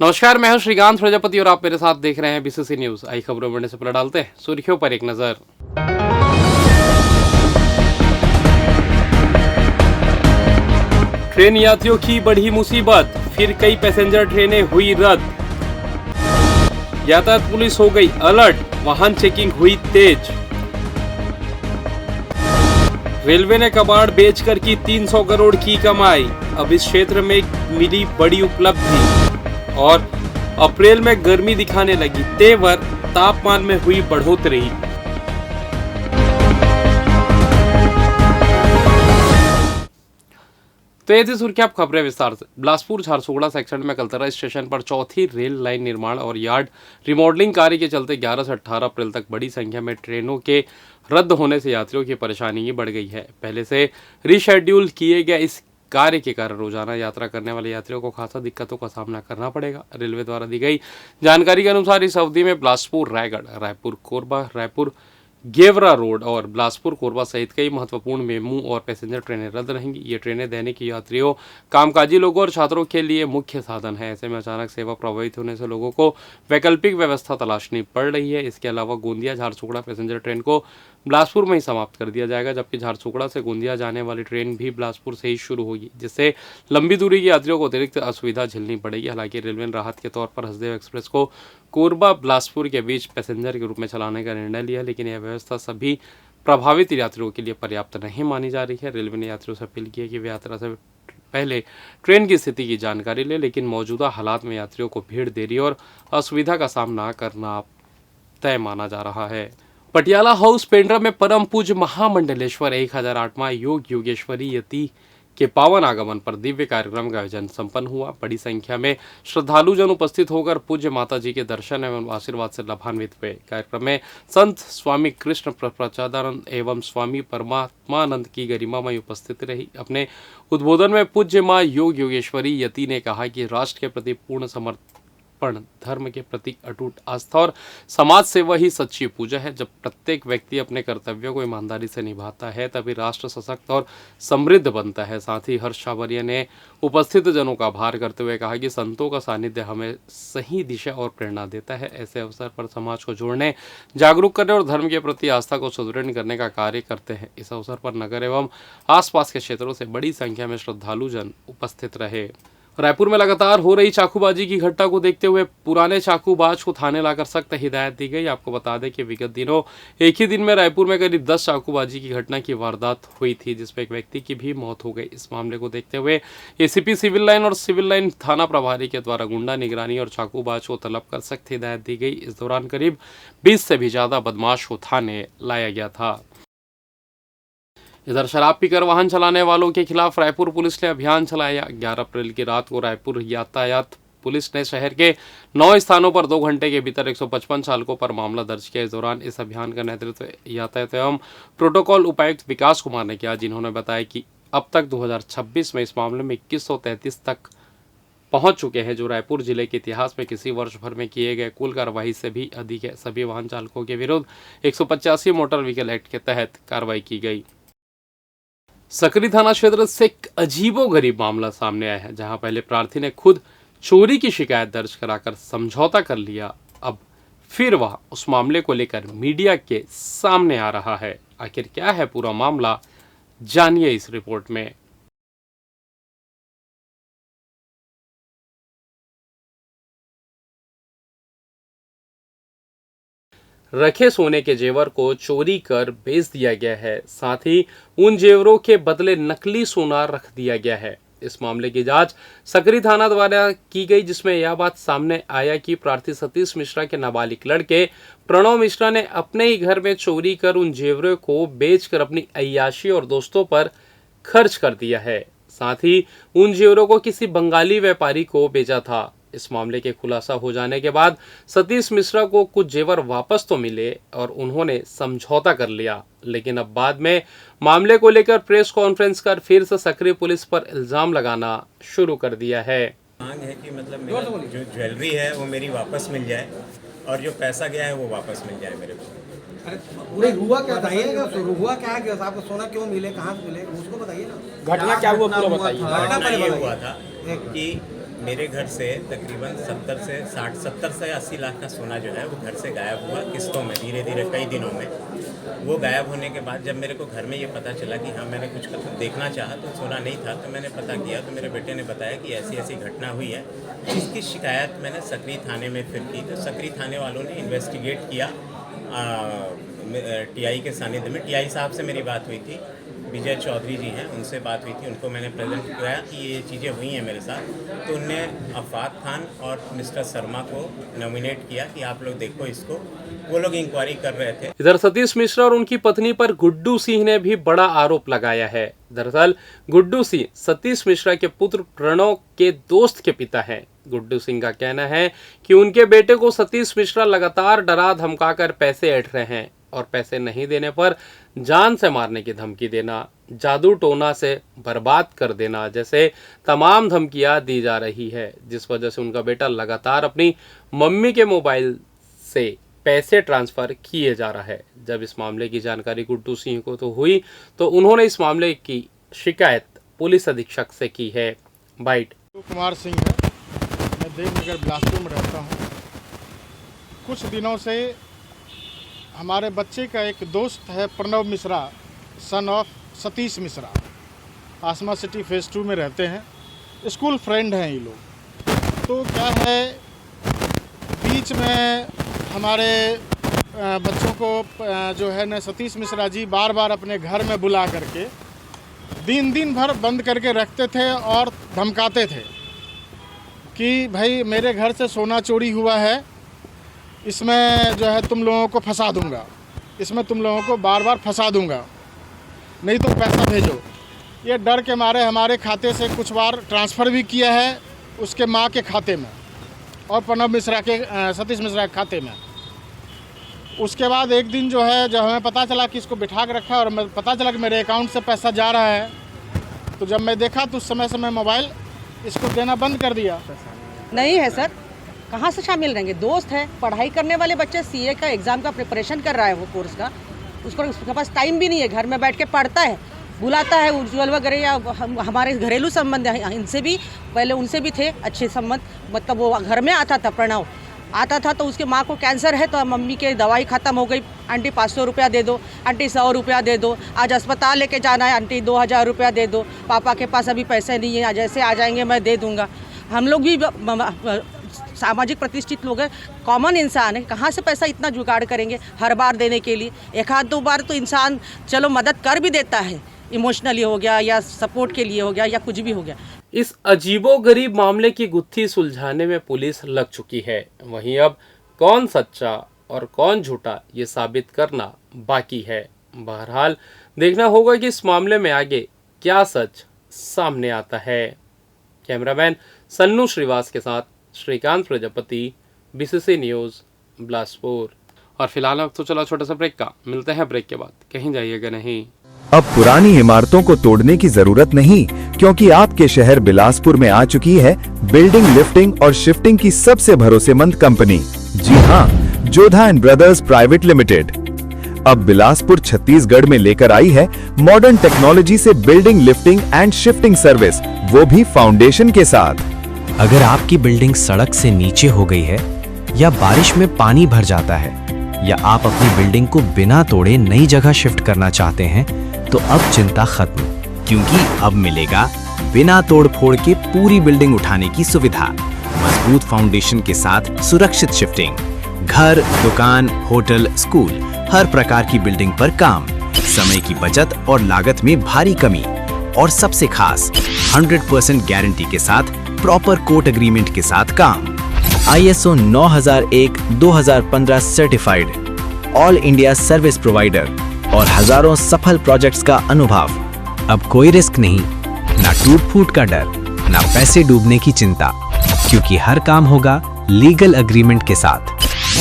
नमस्कार, मैं हूं श्रीकांत प्रजापति और आप मेरे साथ देख रहे हैं बीसीसी न्यूज। आई खबरों में से पहले डालते हैं सुर्खियों पर एक नजर। ट्रेन यात्रियों की बढ़ी मुसीबत, फिर कई पैसेंजर ट्रेनें हुई रद्द। यातायात पुलिस हो गई अलर्ट, वाहन चेकिंग हुई तेज। रेलवे ने कबाड़ बेचकर की 300 करोड़ की कमाई, अब इस क्षेत्र में मिली बड़ी उपलब्धि। और अप्रैल में गर्मी दिखाने लगी तेवर, तापमान में हुई बढ़ोतरी। तो ये थी सुर्खियां, अब खबरें विस्तार से। बिलासपुर झारसुगुड़ा सेक्शन में कलतरा स्टेशन पर चौथी रेल लाइन निर्माण और यार्ड रिमॉडलिंग कार्य के चलते 11 से 18 अप्रैल तक बड़ी संख्या में ट्रेनों के रद्द होने से यात्रियों की परेशानी बढ़ गई है। पहले से रीशेड्यूल किए गए इस कार्य के कारण रोजाना यात्रा करने वाले यात्रियों को खासा दिक्कतों का सामना करना पड़ेगा। रेलवे द्वारा दी गई जानकारी के अनुसार इस अवधि में बिलासपुर रायगढ़, रायपुर कोरबा, रायपुर गेवरा रोड और बिलासपुर कोरबा सहित कई महत्वपूर्ण मेमू और पैसेंजर ट्रेनें रद्द रहेंगी। ये ट्रेनें दैनिक यात्रियों, कामकाजी लोगों और छात्रों के लिए मुख्य साधन है। ऐसे में अचानक सेवा प्रभावित होने से लोगों को वैकल्पिक व्यवस्था तलाशनी पड़ रही है। इसके अलावा गोंदिया झारसुगड़ा पैसेंजर ट्रेन को बिलासपुर में ही समाप्त कर दिया जाएगा, जबकि झारसुगड़ा से गोंदिया जाने वाली ट्रेन भी बिलासपुर से ही शुरू होगी, जिससे लंबी दूरी के यात्रियों को अतिरिक्त असुविधा झेलनी पड़ेगी। हालांकि रेलवे ने राहत के तौर पर हसदेव एक्सप्रेस को कोरबा बिलासपुर के बीच पैसेंजर के रूप में चलाने का निर्णय लिया, लेकिन यह व्यवस्था सभी प्रभावित यात्रियों के लिए पर्याप्त नहीं मानी जा रही है। रेलवे ने यात्रियों से अपील की है कि वे यात्रा से पहले ट्रेन की स्थिति की जानकारी ले, लेकिन मौजूदा हालात में यात्रियों को भीड़, देरी और असुविधा का सामना करना तय माना जा रहा है। पटियाला हाउस पेंड्रा में परम पूज्य महामंडलेश्वर 1008वां योग योगेश्वरी यति के पावन आगमन पर दिव्य कार्यक्रम का आयोजन संपन्न हुआ। बड़ी संख्या में श्रद्धालुजन उपस्थित होकर पूज्य माता जी के दर्शन एवं आशीर्वाद से लाभान्वित हुए। कार्यक्रम में संत स्वामी कृष्ण प्रसादानंद एवं स्वामी परमात्मानंद की गरिमामय उपस्थित रही। अपने उद्बोधन में पूज्य मां योग योगेश्वरी यति ने कहा कि राष्ट्र के प्रति पूर्ण समर्पण, धर्म के प्रति अटूट आस्था और समाज सेवा ही सच्ची पूजा है। जब प्रत्येक व्यक्ति अपने कर्तव्यों को ईमानदारी से निभाता है, तभी राष्ट्र सशक्त और समृद्ध बनता है। साथ ही हर्ष छाबरिया ने उपस्थित जनों का आभार करते हुए कहा कि संतों का सानिध्य हमें सही दिशा और प्रेरणा देता है। ऐसे अवसर पर समाज को जोड़ने, जागरूक करने और धर्म के प्रति आस्था को सुदृढ़ करने का कार्य करते हैं। इस अवसर पर नगर एवं आसपास के क्षेत्रों से बड़ी संख्या में श्रद्धालुजन उपस्थित रहे। रायपुर में लगातार हो रही चाकूबाजी की घटना को देखते हुए पुराने चाकूबाज को थाने लाकर सख्त हिदायत दी गई। आपको बता दें कि विगत दिनों एक ही दिन में रायपुर में करीब 10 चाकूबाजी की घटना की वारदात हुई थी, जिसमें एक व्यक्ति की भी मौत हो गई। इस मामले को देखते हुए एसीपी सिविल लाइन और सिविल लाइन थाना प्रभारी के द्वारा गुंडा निगरानी और चाकूबाज को तलब कर सख्त हिदायत दी गई। इस दौरान करीब 20 से भी ज्यादा बदमाश को थाने लाया गया था। इधर शराब पीकर वाहन चलाने वालों के खिलाफ रायपुर पुलिस ने अभियान चलाया। 11 अप्रैल की रात को रायपुर यातायात पुलिस ने शहर के 9 स्थानों पर 2 घंटे के भीतर 155 चालकों पर मामला दर्ज किया। इस दौरान इस अभियान का नेतृत्व यातायात एवं प्रोटोकॉल उपायुक्त विकास कुमार ने किया, जिन्होंने बताया कि अब तक 2026 में इस मामले में 2133 तक पहुंच चुके हैं, जो रायपुर जिले के इतिहास में किसी वर्ष भर में किए गए कुल कार्रवाई से भी अधिक है। सभी वाहन चालकों के विरुद्ध 185 मोटर व्हीकल एक्ट के तहत कार्रवाई की गई। सकरी थाना क्षेत्र से एक अजीबोगरीब मामला सामने आया है, जहां पहले प्रार्थी ने खुद चोरी की शिकायत दर्ज कराकर समझौता कर लिया। अब फिर वह उस मामले को लेकर मीडिया के सामने आ रहा है। आखिर क्या है पूरा मामला, जानिए इस रिपोर्ट में। रखे सोने के जेवर को चोरी कर बेच दिया गया है, साथ ही उन जेवरों के बदले नकली सोना रख दिया गया है। इस मामले की जांच सकरी थाना द्वारा की गई, जिसमें यह बात सामने आया कि प्रार्थी सतीश मिश्रा के नाबालिग लड़के प्रणव मिश्रा ने अपने ही घर में चोरी कर उन जेवरों को बेचकर अपनी अय्याशी और दोस्तों पर खर्च कर दिया है। साथ ही उन जेवरों को किसी बंगाली व्यापारी को बेचा था। इस मामले के खुलासा हो जाने के बाद सतीश मिश्रा को कुछ जेवर वापस तो मिले और उन्होंने समझौता कर लिया, लेकिन अब बाद में मामले को लेकर प्रेस कॉन्फ्रेंस कर फिर से सकरी पुलिस पर इल्जाम लगाना शुरू कर दिया है। मांग है कि मतलब मेरा जो ज्वेलरी है वो मेरी वापस मिल जाए और जो पैसा गया है वो वापस मिल जाए मेरे को। अरे पूरे हुआ क्या बताइएगा, हुआ क्या है, आपको सोना क्यों मिले, कहाँ से मिले, उसको बताइए ना। घटना क्या हुआ पूरा बताइए। घटना ये हुआ था कि मेरे घर से तकरीबन 70 से 80 लाख का सोना जो है वो घर से गायब हुआ किस्तों में, धीरे धीरे कई दिनों में। वो गायब होने के बाद जब मेरे को घर में ये पता चला कि हाँ मैंने कुछ देखना चाहा तो सोना नहीं था, तो मैंने पता किया तो मेरे बेटे ने बताया कि ऐसी ऐसी घटना हुई है। इसकी शिकायत मैंने सकरी थाने में फिर की, तो सकरी थाने वालों ने इन्वेस्टिगेट किया। टीआई के सानिध्य में टीआई साहब से मेरी बात हुई थी, विजय चौधरी जी हैं, उनसे बात हुई थी, उनको मैंने प्रेजेंट किया कि ये चीज़ें हुई हैं मेरे साथ। तो उनने अफात खान और मिस्टर शर्मा को नॉमिनेट किया कि आप लोग देखो इसको। वो लोग इंक्वायरी कर रहे थे। इधर सतीश मिश्रा और उनकी पत्नी पर गुड्डू सिंह ने भी बड़ा आरोप लगाया है। दरअसल गुड्डू सिंह सतीश मिश्रा के पुत्र प्रणव के दोस्त के पिता हैं। गुड्डू सिंह का कहना है कि उनके बेटे को सतीश मिश्रा लगातार डरा धमकाकर पैसे ऐंठ रहे हैं और पैसे नहीं देने पर जान से मारने की धमकी देना, जादू टोना से बर्बाद कर देना जैसे तमाम धमकियां दी जा रही है, जिस वजह से उनका बेटा लगातार अपनी मम्मी के मोबाइल से पैसे ट्रांसफ़र किए जा रहा है। जब इस मामले की जानकारी गुड्डू सिंह को तो हुई तो उन्होंने इस मामले की शिकायत पुलिस अधीक्षक से की है। बाइट कुमार सिंह है, मैं देवनगर बिलासपुर में रहता हूँ। कुछ दिनों से हमारे बच्चे का एक दोस्त है Pranav Mishra, son of Satish Mishra, Aasma city phase 2 में रहते हैं, स्कूल फ्रेंड हैं ये लोग। तो क्या है, बीच में हमारे बच्चों को जो है न सतीश मिश्रा जी बार बार अपने घर में बुला करके दिन भर बंद करके रखते थे और धमकाते थे कि भाई मेरे घर से सोना चोरी हुआ है, इसमें जो है तुम लोगों को फंसा दूंगा, इसमें तुम लोगों को बार बार फंसा दूंगा, नहीं तो पैसा भेजो। ये डर के मारे हमारे खाते से कुछ बार ट्रांसफ़र भी किया है उसके माँ के खाते में और प्रणव मिश्रा के सतीश मिश्रा के खाते में। उसके बाद एक दिन जो है जब हमें पता चला कि इसको बिठा के रखा है और पता चला कि मेरे अकाउंट से पैसा जा रहा है, तो जब मैं देखा तो उस समय से मैं मोबाइल इसको देना बंद कर दिया। नहीं है सर, कहाँ से शामिल रहेंगे? दोस्त है, पढ़ाई करने वाले बच्चे, सीए का एग्ज़ाम का प्रिपरेशन कर रहा है वो कोर्स का, उसके पास टाइम भी नहीं है, घर में बैठ के पढ़ता है, बुलाता है उज्ज्वल वगैरह या हमारे घरेलू संबंध है, इनसे भी पहले उनसे भी थे अच्छे संबंध। मतलब वो घर में आता था, प्रणव आता था तो उसके माँ को कैंसर है तो मम्मी के दवाई ख़त्म हो गई, आंटी 500 रुपया दे दो, आंटी 100 रुपया दे दो, आज अस्पताल लेके जाना है, आंटी 2000 रुपया दे दो, पापा के पास अभी पैसे नहीं है, जैसे आ जाएंगे मैं दे दूँगा। हम लोग भी सामाजिक प्रतिष्ठित लोग हैं, कॉमन इंसान है, कहाँ से पैसा इतना जुगाड़ करेंगे हर बार देने के लिए? एक आध दो बार तो इंसान चलो मदद कर भी देता है, इमोशनली हो गया या सपोर्ट के लिए हो गया या कुछ भी हो गया। इस अजीबोगरीब मामले की गुत्थी सुलझाने में पुलिस लग चुकी है। वहीं अब कौन सच्चा और कौन झूठा ये साबित करना बाकी है। बहरहाल देखना होगा कि इस मामले में आगे क्या सच सामने आता है। कैमरामैन सन्नू श्रीवास के साथ श्रीकांत प्रजापति, बीसीसी न्यूज़, बिलासपुर। और फिलहाल तो चला छोटा सा ब्रेक का, मिलते हैं ब्रेक के बाद, कहीं जाइएगा नहीं। अब पुरानी इमारतों को तोड़ने की जरूरत नहीं, क्योंकि आपके शहर बिलासपुर में आ चुकी है बिल्डिंग लिफ्टिंग और शिफ्टिंग की सबसे भरोसेमंद कंपनी। जी हाँ, Jodha and brothers private limited अब बिलासपुर छत्तीसगढ़ में लेकर आई है मॉडर्न टेक्नोलॉजी से building lifting and shifting service, वो भी फाउंडेशन के साथ। अगर आपकी बिल्डिंग सड़क से नीचे हो गई है या बारिश में पानी भर जाता है या आप अपनी बिल्डिंग को बिना तोड़े नई जगह शिफ्ट करना चाहते हैं, तो अब चिंता खत्म, क्योंकि अब मिलेगा बिना तोड़ फोड़ के पूरी बिल्डिंग उठाने की सुविधा। मजबूत फाउंडेशन के साथ सुरक्षित शिफ्टिंग, घर, दुकान, होटल, स्कूल, हर प्रकार की बिल्डिंग पर काम, समय की बचत और लागत में भारी कमी, और सबसे खास 100% गारंटी के साथ प्रॉपर कोर्ट एग्रीमेंट के साथ काम। ISO 9001-2015 certified, all India service provider और हजारों सफल प्रोजेक्ट्स का अनुभव। अब कोई रिस्क नहीं, ना टूट फूट का डर, ना पैसे डूबने की चिंता, क्योंकि हर काम होगा लीगल एग्रीमेंट के साथ।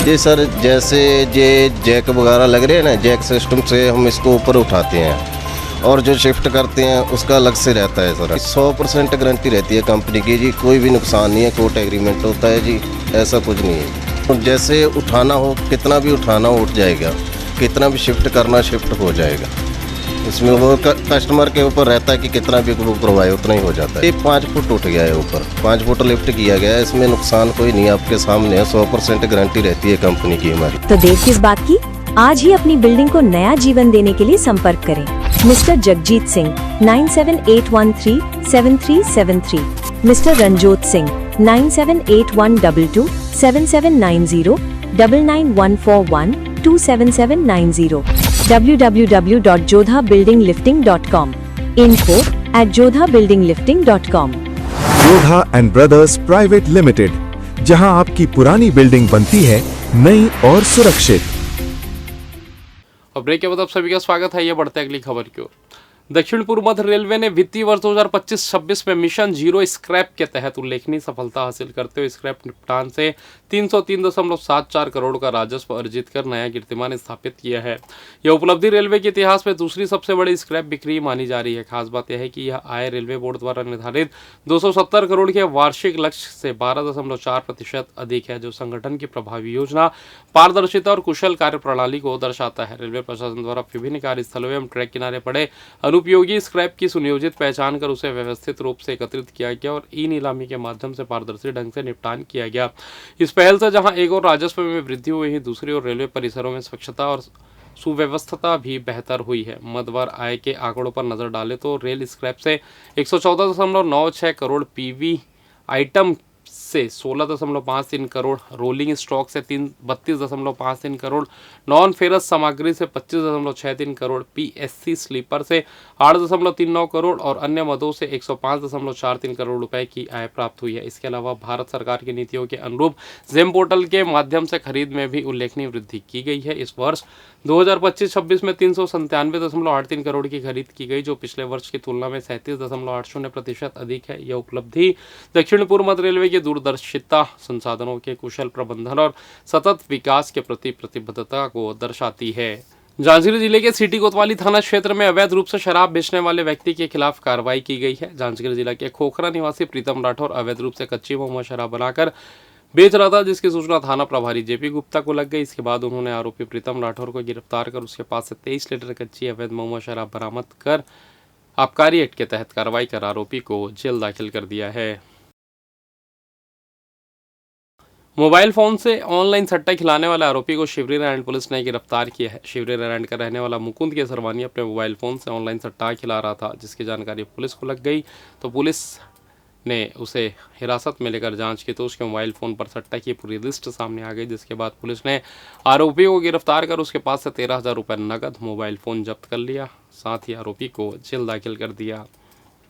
जी सर, जैसे ये जैक वगैरह लग रहे हैं ना, जैक सिस्टम से हम इसको ऊपर उठाते हैं और जो शिफ्ट करते हैं उसका अलग से रहता है सर। 100% गारंटी रहती है कंपनी की जी, कोई भी नुकसान नहीं है, कोर्ट एग्रीमेंट होता है जी, ऐसा कुछ नहीं है। जैसे उठाना हो, कितना भी उठाना हो उठ जाएगा, कितना भी शिफ्ट करना शिफ्ट हो जाएगा, इसमें वो कस्टमर के ऊपर रहता है कि कितना भी वो करवाए उतना ही हो जाता है। ये 5 फुट उठ गया है ऊपर, 5 फुट लिफ्ट किया गया है, इसमें नुकसान कोई नहीं, आपके सामने है, 100% गारंटी रहती है कंपनी की हमारी। तो देर किस बात की, आज ही अपनी बिल्डिंग को नया जीवन देने के लिए संपर्क करें mister Jagjit Singh 9781137373, mister Ranjot Singh 9781227790, 9914127790, www.jodhabuildinglifting.com, info@jodhabuildinglifting.com। Jodha and brothers private limited, जहां आपकी पुरानी बिल्डिंग बनती है नई और सुरक्षित। और ब्रेक के बाद आप सभी का स्वागत है। ये बढ़ते अगली खबर की ओर। दक्षिण पूर्व मध्य रेलवे ने वित्तीय वर्ष 2025-26 में मिशन जीरो स्क्रैप के तहत उल्लेखनीय सफलता हासिल करते हुए स्क्रैप निपटान से 303.74 करोड़ का राजस्व अर्जित कर नया कीर्तिमान स्थापित किया है। यह उपलब्धि रेलवे के इतिहास में दूसरी सबसे बड़ी स्क्रैप बिक्री मानी जा रही है। खास बात यह है कि यह आय रेलवे बोर्ड द्वारा निर्धारित 270 करोड़ के वार्षिक लक्ष्य से 12.4% अधिक है, जो संगठन की प्रभावी योजना, पारदर्शिता और कुशल कार्य प्रणाली को दर्शाता है। रेलवे प्रशासन द्वारा विभिन्न कार्यस्थलों एवं ट्रैक किनारे पड़े अनुपयोगी स्क्रैप की सुनियोजित पहचान कर उसे व्यवस्थित रूप से एकत्रित किया गया और ई नीलामी के माध्यम से पारदर्शी ढंग से निपटान किया गया। इस पहल से जहां एक और राजस्व में वृद्धि हुई है, दूसरी ओर रेलवे परिसरों में स्वच्छता और सुव्यवस्थता भी बेहतर हुई है। मध्यवर आय के आंकड़ों पर नजर डालें तो रेल स्क्रैप से 114.96 करोड़ पीवी आइटम से 16.53 करोड़, रोलिंग स्टॉक से 32.53 करोड़, नॉन फेरस सामग्री से 25.63 करोड़, पीएससी स्लीपर से 8.39 करोड़ और अन्य मदों से 105.43 करोड़ रुपए की आय प्राप्त हुई है। इसके अलावा भारत सरकार की नीतियों के अनुरूप जेम पोर्टल के माध्यम से खरीद में भी उल्लेखनीय वृद्धि की गई है। इस वर्ष 2025-26 में 397.83 करोड़ की खरीद की गई, जो पिछले वर्ष की तुलना में 37.80% अधिक है। यह उपलब्धि दक्षिण पूर्व मध्य रेलवे की दूरदर्शिता, संसाधनों के कुशल प्रबंधन और सतत विकास के प्रति प्रतिबद्धता को दर्शाती है। जांजगीर जिले के सिटी कोतवाली थाना क्षेत्र में अवैध रूप से शराब बेचने वाले व्यक्ति के खिलाफ कार्रवाई की गई है। जांजगीर जिला के खोखरा निवासी प्रीतम राठौर अवैध रूप से कच्ची महुआ शराब बनाकर बेच रहा था, जिसकी सूचना थाना प्रभारी जेपी गुप्ता को लग गई। इसके बाद उन्होंने आरोपी प्रीतम राठौर को गिरफ्तार कर उसके पास से 23 लीटर कच्ची अवैध महुआ शराब बरामद कर आबकारी एक्ट के तहत कार्रवाई कर आरोपी को जेल दाखिल कर दिया है। मोबाइल फोन से ऑनलाइन सट्टा खिलाने वाले आरोपी को शिवरी नारायण पुलिस ने गिरफ्तार किया है। शिवरी नारायण का रहने वाला मुकुंद केसरवानी अपने मोबाइल फोन से ऑनलाइन सट्टा खिला रहा था, जिसकी जानकारी पुलिस को लग गई तो पुलिस ने उसे हिरासत में लेकर जांच की तो उसके मोबाइल फ़ोन पर सट्टा की पूरी लिस्ट सामने आ गई, जिसके बाद पुलिस ने आरोपी को गिरफ्तार कर उसके पास से 13,000 रुपये नकद, मोबाइल फ़ोन जब्त कर लिया। साथ ही आरोपी को जेल दाखिल कर दिया।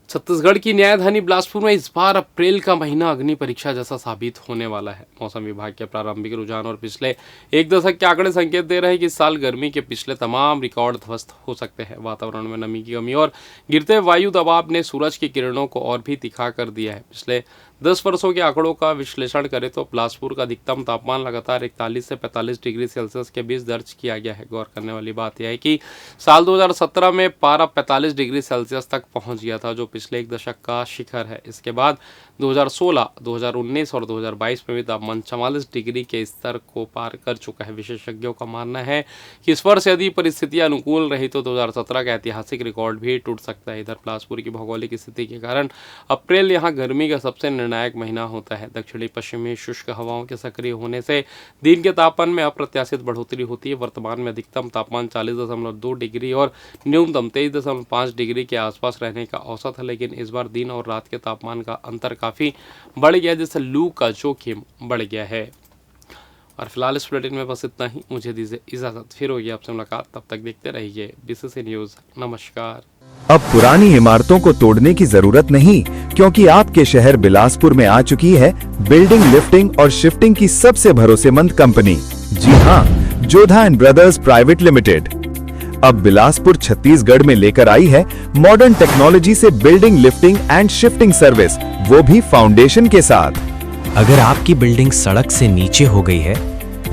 छत्तीसगढ़ की न्यायधानी बिलासपुर में इस बार अप्रैल का महीना अग्नि परीक्षा जैसा साबित होने वाला है। मौसम विभाग के प्रारंभिक रुझान और पिछले एक दशक के आंकड़े संकेत दे रहे हैं कि इस साल गर्मी के पिछले तमाम रिकॉर्ड ध्वस्त हो सकते हैं। वातावरण में नमी की कमी और गिरते वायु दबाव ने सूरज की किरणों को और भी तीखा कर दिया है। पिछले 10 वर्षों के आंकड़ों का विश्लेषण करें तो बिलासपुर का अधिकतम तापमान लगातार 41 से 45 डिग्री सेल्सियस के बीच दर्ज किया गया है। गौर करने वाली बात यह है कि साल 2017 में पारा 45 डिग्री सेल्सियस तक पहुंच गया था, जो पिछले एक दशक का शिखर है। इसके बाद 2016, 2019 और 2022 में भी तापमान 44 डिग्री के स्तर को पार कर चुका है। विशेषज्ञों का मानना है कि इस वर्ष यदि परिस्थितियां अनुकूल रही तो 2017 का ऐतिहासिक रिकॉर्ड भी टूट सकता है। इधर बिलासपुर की भौगोलिक स्थिति के कारण अप्रैल यहाँ गर्मी का सबसे निर्णायक महीना होता है। दक्षिणी पश्चिमी शुष्क हवाओं के सक्रिय होने से दिन के तापमान में अप्रत्याशित बढ़ोतरी होती है। वर्तमान में अधिकतम तापमान 40.2 डिग्री और न्यूनतम 23.5 डिग्री के आसपास रहने का औसत है, लेकिन इस बार दिन और रात के तापमान का अंतर काफ़ी बढ़ गया, जिससे लू का जोखिम बढ़ गया है। और फिलहाल इस बुलेटिन में बस इतना ही। मुझे दीजिए इजाज़त, फिर होगी आपसे मुलाकात। तब तक देखते रहिए बीसीसी न्यूज़। नमस्कार। अब पुरानी इमारतों को तोड़ने की जरूरत नहीं, क्योंकि आपके शहर बिलासपुर में आ चुकी है बिल्डिंग लिफ्टिंग और शिफ्टिंग की सबसे भरोसेमंद कंपनी। जी हाँ, Jodha and brothers private limited अब बिलासपुर छत्तीसगढ़ में लेकर आई है मॉडर्न टेक्नोलॉजी से building lifting and shifting service, वो भी फाउंडेशन के साथ। अगर आपकी बिल्डिंग सड़क से नीचे हो गई है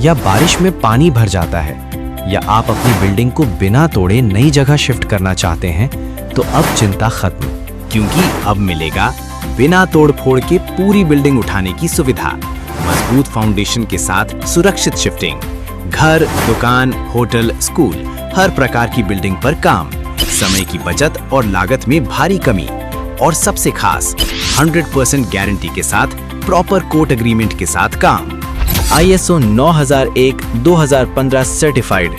या बारिश में पानी भर जाता है या आप अपनी बिल्डिंग को बिना तोड़े नई जगह शिफ्ट करना चाहते हैं, तो अब चिंता खत्म, क्योंकि अब मिलेगा बिना तोड़ फोड़ के पूरी बिल्डिंग उठाने की सुविधा। मजबूत फाउंडेशन के साथ सुरक्षित शिफ्टिंग, घर, दुकान, होटल, स्कूल, हर प्रकार की बिल्डिंग पर काम। समय की बचत और लागत में भारी कमी, और सबसे खास 100% गारंटी के साथ प्रॉपर कोट एग्रीमेंट के साथ काम। ISO 9001-2015 certified,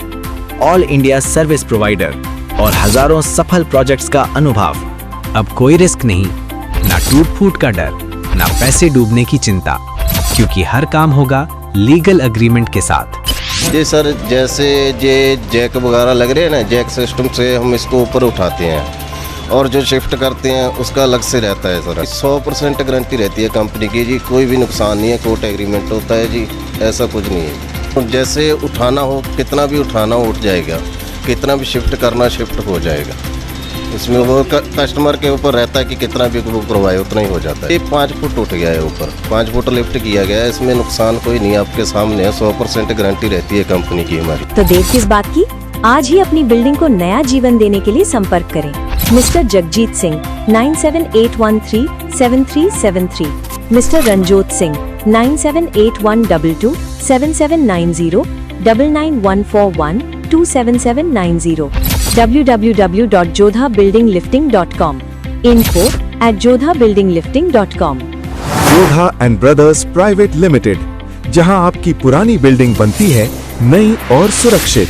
all India service provider और हजारों सफल प्रोजेक्ट्स का अनुभव। अब कोई रिस्क नहीं, ना टूट फूट का डर, ना पैसे डूबने की चिंता, क्योंकि हर काम होगा लीगल एग्रीमेंट के साथ। जी सर, जैसे ये जैक वगैरह लग रहे हैं ना, जैक सिस्टम से हम इसको ऊपर उठाते हैं और जो शिफ्ट करते हैं उसका अलग से रहता है सर। 100% गारंटी रहती है कंपनी की जी, कोई भी नुकसान नहीं है, कोर्ट एग्रीमेंट होता है जी, ऐसा कुछ नहीं है। जैसे उठाना हो, कितना भी उठाना हो उठ जाएगा, कितना भी शिफ्ट करना शिफ्ट हो जाएगा। इसमें वो कस्टमर के ऊपर रहता है कि कितना भी करवाए उतना ही हो जाता है। ये 5 फुट उठ गया है ऊपर, 5 फुट लिफ्ट किया गया है, इसमें नुकसान कोई नहीं, आपके सामने है। 100% गारंटी रहती है कंपनी की हमारी। तो देर किस बात की, आज ही अपनी बिल्डिंग को नया जीवन देने के लिए संपर्क करें mister Jagjit Singh 9781137373, mister Ranjot Singh 9781227790, 9914127790, www.jodhabuildinglifting.com, info@jodhabuildinglifting.com। Jodha and brothers private limited, जहां आपकी पुरानी बिल्डिंग बनती है नई और सुरक्षित।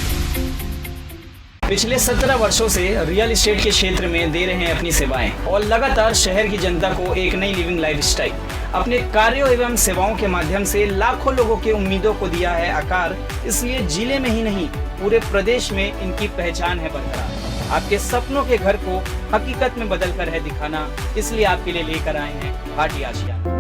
पिछले 17 वर्षों से रियल एस्टेट के क्षेत्र में दे रहे हैं अपनी सेवाएं और लगातार शहर की जनता को एक नई लिविंग लाइफस्टाइल। अपने कार्यों एवं सेवाओं के माध्यम से लाखों लोगों की उम्मीदों को दिया है आकार, इसलिए जिले में ही नहीं पूरे प्रदेश में इनकी पहचान है बरकरार। आपके सपनों के घर को हकीकत में बदल कर है दिखाना, इसलिए आपके लिए लेकर आए हैं भाटी आशिया।